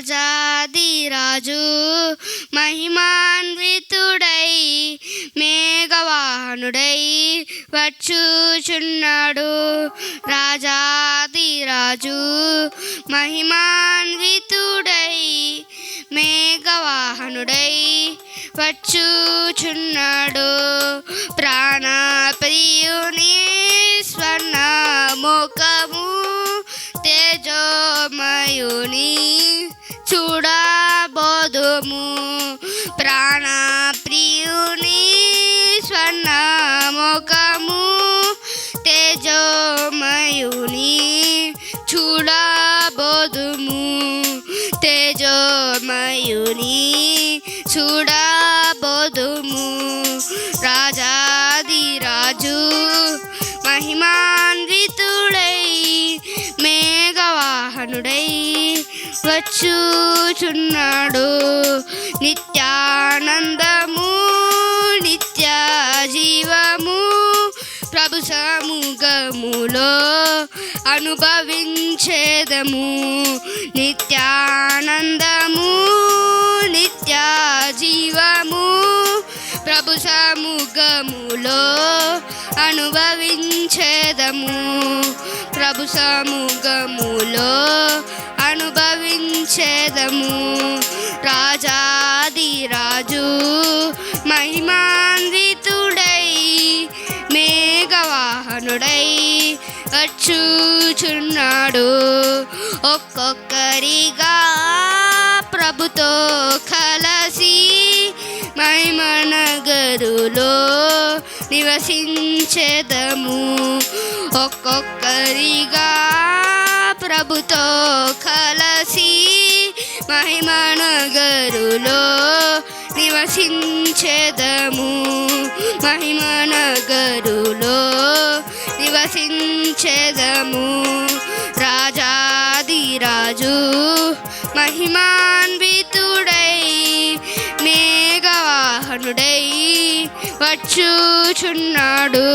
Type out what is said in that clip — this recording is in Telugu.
రాజాదిరాజు మహిమాన్వితుడై మేఘవాహనుడై వచ్చుచున్నాడు. రాజాదిరాజు మహిమాన్వితుడై మేఘవాహనుడై వచ్చుచున్నాడు. ప్రాణప్రియుని స్వర్ణముఖము తేజోమయుని చూడబోదుము. ప్రాణప్రియుని స్వర్ణముఖము తేజోమయుని చూడబోదుము. తేజోమయుని చూడబోదుము. రాజాదిరాజు మహిమాన్వితుడై మేఘవాహనుడై వచ్చుచున్నాడు. నిత్యానందము నిత్య జీవము ప్రభు సముఖములో అనుభవించేదము. నిత్యానందము నిత్య జీవము ప్రభు సముఖములో అనుభవించేదము. ప్రభు సముఖములో అనుభవించేదము. రాజాదిరాజు మహిమాన్వితుడై మేఘవాహనుడై వచ్చుచున్నాడు. ఒక్కొక్కరిగా ప్రభుతో కలసి మహిమనగరులో నివసించేదము. ఒక్కొక్కరిగా ప్రభుతో కలసి మహిమనగరులో నివసించేదము. మహిమనగరులో నివసించేదము. రాజాదిరాజు మహిమాన్వితుడై మేఘవాహనుడై వచ్చుచున్నాడు.